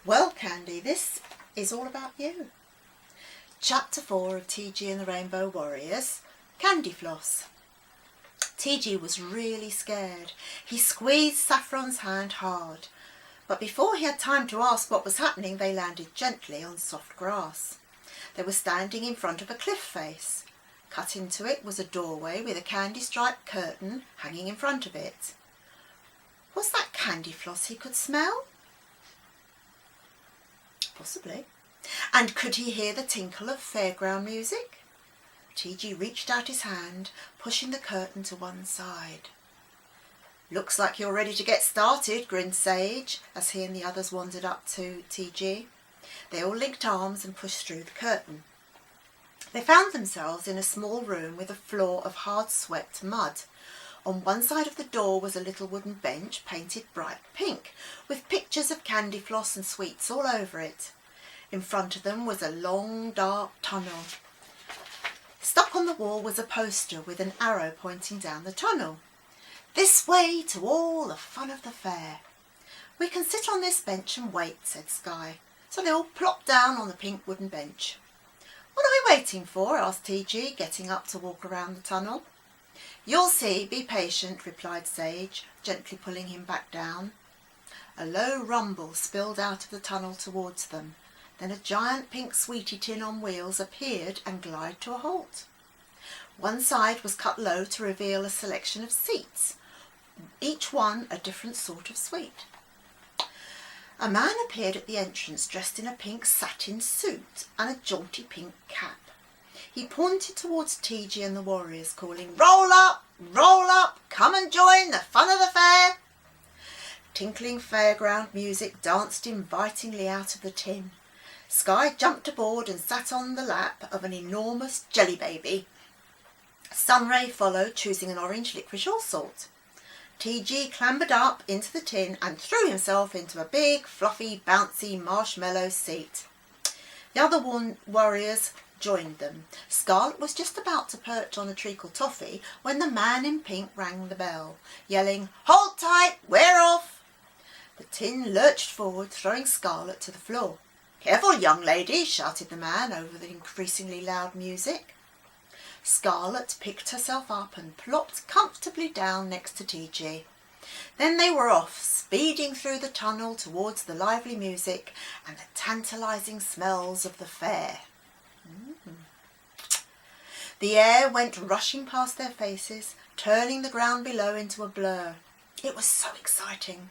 Well, Candy, this is all about you. Chapter 4 of TG and the Rainbow Warriors, Candy Floss. TG was really scared. He squeezed Saffron's hand hard, but before he had time to ask what was happening, they landed gently on soft grass. They were standing in front of a cliff face. Cut into it was a doorway with a candy-striped curtain hanging in front of it. Was that Candy Floss he could smell? Possibly. And could he hear the tinkle of fairground music? TG reached out his hand, pushing the curtain to one side. "Looks like you're ready to get started," grinned Sage, as he and the others wandered up to TG. They all linked arms and pushed through the curtain. They found themselves in a small room with a floor of hard-swept mud. On one side of the door was a little wooden bench painted bright pink, with pictures of Candy Floss and sweets all over it. In front of them was a long, dark tunnel. Stuck on the wall was a poster with an arrow pointing down the tunnel. "This way to all the fun of the fair." "We can sit on this bench and wait," said Sky. So they all plopped down on the pink wooden bench. "What are we waiting for?" asked TG, getting up to walk around the tunnel. "You'll see, be patient," replied Sage, gently pulling him back down. A low rumble spilled out of the tunnel towards them. Then a giant pink sweetie tin on wheels appeared and glided to a halt. One side was cut low to reveal a selection of seats, each one a different sort of sweet. A man appeared at the entrance dressed in a pink satin suit and a jaunty pink cap. He pointed towards TG and the warriors, calling, roll up, come and join the fun of the fair." Tinkling fairground music danced invitingly out of the tin. Sky jumped aboard and sat on the lap of an enormous jelly baby. Sunray followed, choosing an orange licorice allsort. TG clambered up into the tin and threw himself into a big, fluffy, bouncy marshmallow seat. The other warriors joined them. Scarlet was just about to perch on a treacle toffee when the man in pink rang the bell, yelling, "Hold tight, we're off!" The tin lurched forward, throwing Scarlet to the floor. "Careful, young lady," shouted the man over the increasingly loud music. Scarlet picked herself up and plopped comfortably down next to TG. Then they were off, speeding through the tunnel towards the lively music and the tantalising smells of the fair. The air went rushing past their faces, turning the ground below into a blur. It was so exciting.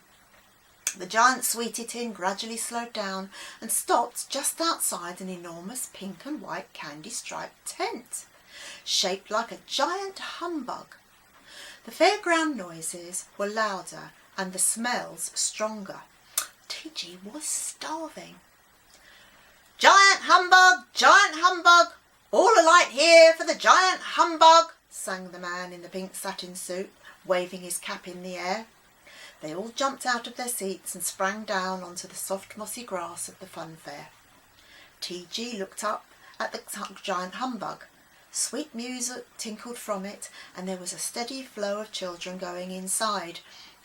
The giant sweetie tin gradually slowed down and stopped just outside an enormous pink and white candy-striped tent, shaped like a giant humbug. The fairground noises were louder and the smells stronger. TG was starving. Giant humbug, all alight here for the giant humbug," sang the man in the pink satin suit, waving his cap in the air. They all jumped out of their seats and sprang down onto the soft mossy grass of the fun fair. TG looked up at the giant humbug. Sweet music tinkled from it, and there was a steady flow of children going inside,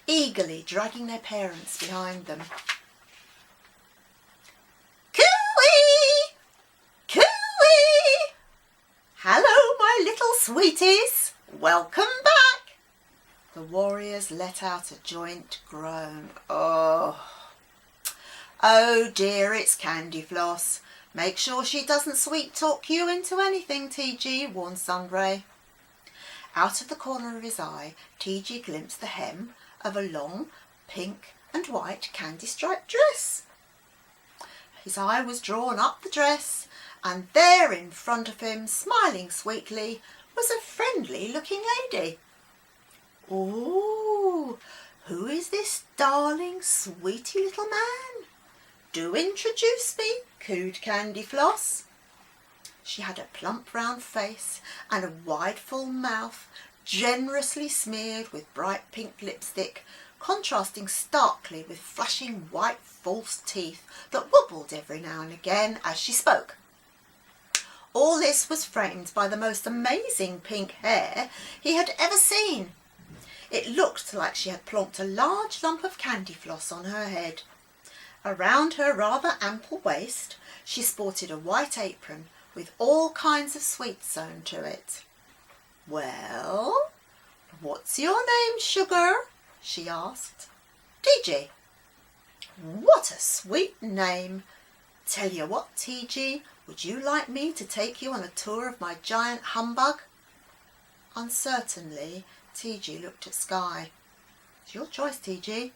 eagerly dragging their parents behind them. "Cooey! Cooey! Hello, my little sweeties! Welcome back!" The warriors let out a joint groan. "Oh dear, it's Candy Floss. Make sure she doesn't sweet-talk you into anything, TG," warned Sunray. Out of the corner of his eye, TG glimpsed the hem of a long pink and white candy-striped dress. His eye was drawn up the dress, and there in front of him, smiling sweetly, was a friendly-looking lady. "Oh, who is this darling, sweetie little man? Do introduce me," cooed Candy Floss. She had a plump round face and a wide full mouth, generously smeared with bright pink lipstick, contrasting starkly with flashing white false teeth that wobbled every now and again as she spoke. All this was framed by the most amazing pink hair he had ever seen. It looked like she had plonked a large lump of Candy Floss on her head. Around her rather ample waist she sported a white apron with all kinds of sweets sewn to it. "Well, what's your name, sugar?" she asked. "TG." "What a sweet name! Tell you what, TG, would you like me to take you on a tour of my giant humbug?" Uncertainly, TG looked at Skye. "It's your choice, TG."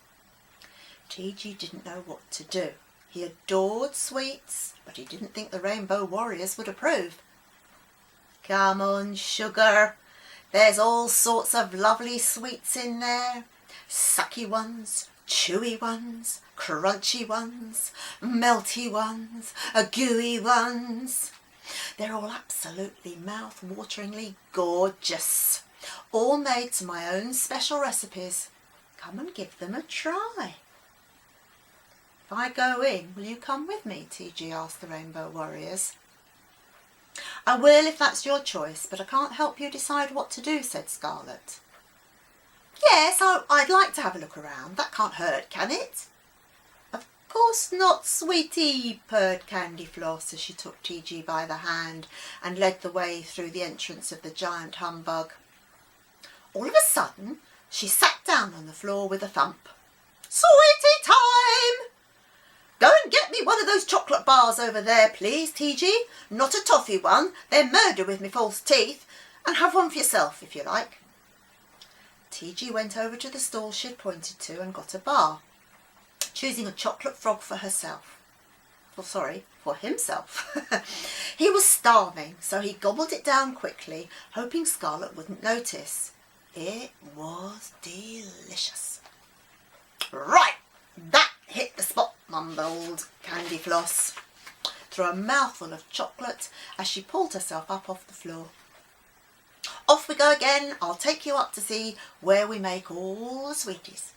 TG didn't know what to do. He adored sweets, but he didn't think the Rainbow Warriors would approve. "Come on, sugar. There's all sorts of lovely sweets in there. Sucky ones, chewy ones, crunchy ones, melty ones, gooey ones. They're all absolutely mouth-wateringly gorgeous, all made to my own special recipes. Come and give them a try." "If I go in, will you come with me?" TG asked the Rainbow Warriors. "I will if that's your choice, but I can't help you decide what to do," said Scarlet. "Yes, I'd like to have a look around. That can't hurt, can it?" "Of course not, sweetie," purred Candyfloss as she took TG by the hand and led the way through the entrance of the giant humbug. All of a sudden, she sat down on the floor with a thump. "Sweetie time! Go and get me one of those chocolate bars over there, please, TG. Not a toffee one, they're murder with me false teeth. And have one for yourself, if you like." TG went over to the stall she had pointed to and got a bar, choosing a chocolate frog for herself. For himself. He was starving, so he gobbled it down quickly, hoping Scarlet wouldn't notice. It was delicious. "Right, that hit the spot," mumbled Candyfloss through a mouthful of chocolate as she pulled herself up off the floor. "Off we go again. I'll take you up to see where we make all the sweeties."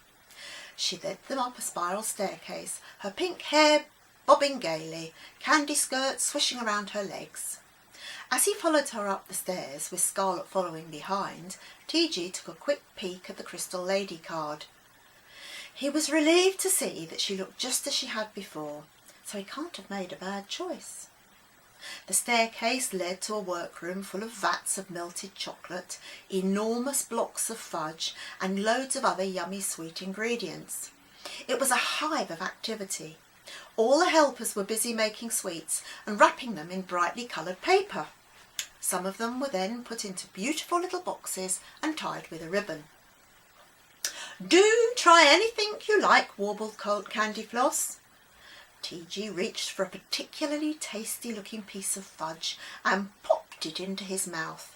She led them up a spiral staircase, her pink hair bobbing gaily, candy skirts swishing around her legs. As he followed her up the stairs, with Scarlet following behind, TG took a quick peek at the Crystal Lady card. He was relieved to see that she looked just as she had before, so he can't have made a bad choice. The staircase led to a workroom full of vats of melted chocolate, enormous blocks of fudge, and loads of other yummy sweet ingredients. It was a hive of activity. All the helpers were busy making sweets and wrapping them in brightly coloured paper. Some of them were then put into beautiful little boxes and tied with a ribbon. "Do try anything you like," warbled Candyfloss. TG reached for a particularly tasty-looking piece of fudge and popped it into his mouth.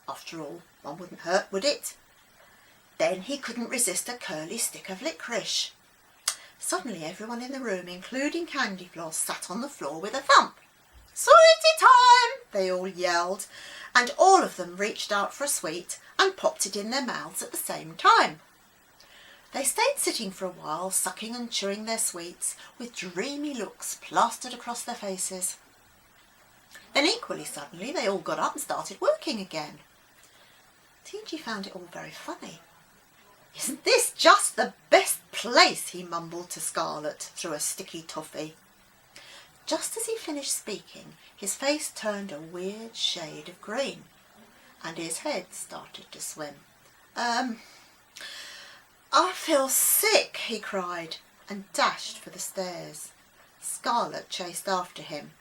After all, one wouldn't hurt, would it? Then he couldn't resist a curly stick of licorice. Suddenly everyone in the room, including Candyfloss, sat on the floor with a thump. "Sweetie time!" they all yelled, and all of them reached out for a sweet and popped it in their mouths at the same time. They stayed sitting for a while, sucking and chewing their sweets, with dreamy looks plastered across their faces. Then equally suddenly they all got up and started working again. TG found it all very funny. "Isn't this just the best place?" he mumbled to Scarlet through a sticky toffee. Just as he finished speaking, his face turned a weird shade of green, and his head started to swim. "I feel sick," he cried, and dashed for the stairs. Scarlet chased after him.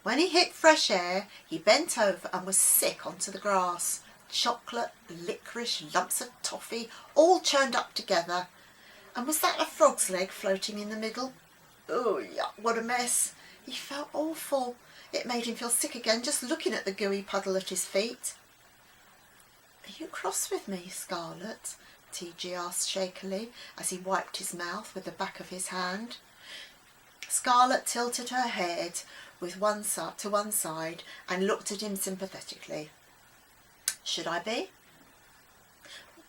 When he hit fresh air, he bent over and was sick onto the grass. Chocolate, licorice, lumps of toffee, all churned up together. And was that a frog's leg floating in the middle? Oh, yuck, what a mess. He felt awful. It made him feel sick again just looking at the gooey puddle at his feet. "Are you cross with me, Scarlet?" TG asked shakily as he wiped his mouth with the back of his hand. Scarlet tilted her head to one side and looked at him sympathetically. "Should I be?"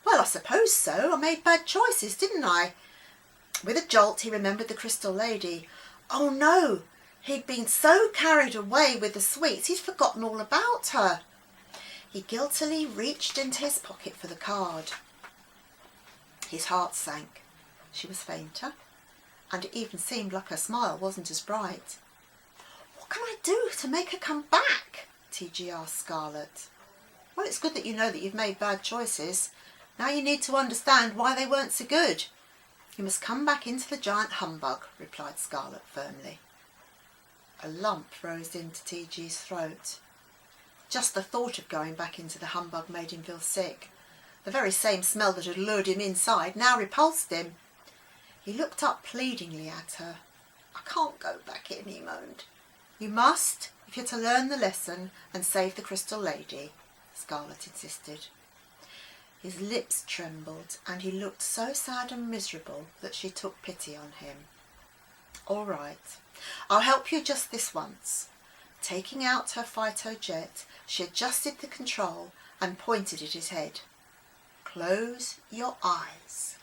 "Well, I suppose so. I made bad choices, didn't I?" With a jolt he remembered the Crystal Lady. Oh no, he'd been so carried away with the sweets he'd forgotten all about her. He guiltily reached into his pocket for the card. His heart sank. She was fainter and it even seemed like her smile wasn't as bright. "What can I do to make her come back?" TG asked Scarlet. "Well, it's good that you know that you've made bad choices. Now you need to understand why they weren't so good. You must come back into the giant humbug," replied Scarlet firmly. A lump rose into TG's throat. Just the thought of going back into the humbug made him feel sick. The very same smell that had lured him inside now repulsed him. He looked up pleadingly at her. "I can't go back in," he moaned. "You must, if you're to learn the lesson and save the Crystal Lady," Scarlet insisted. His lips trembled and he looked so sad and miserable that she took pity on him. "All right, I'll help you just this once." Taking out her Phyto-Jet, she adjusted the control and pointed at his head. "Close your eyes."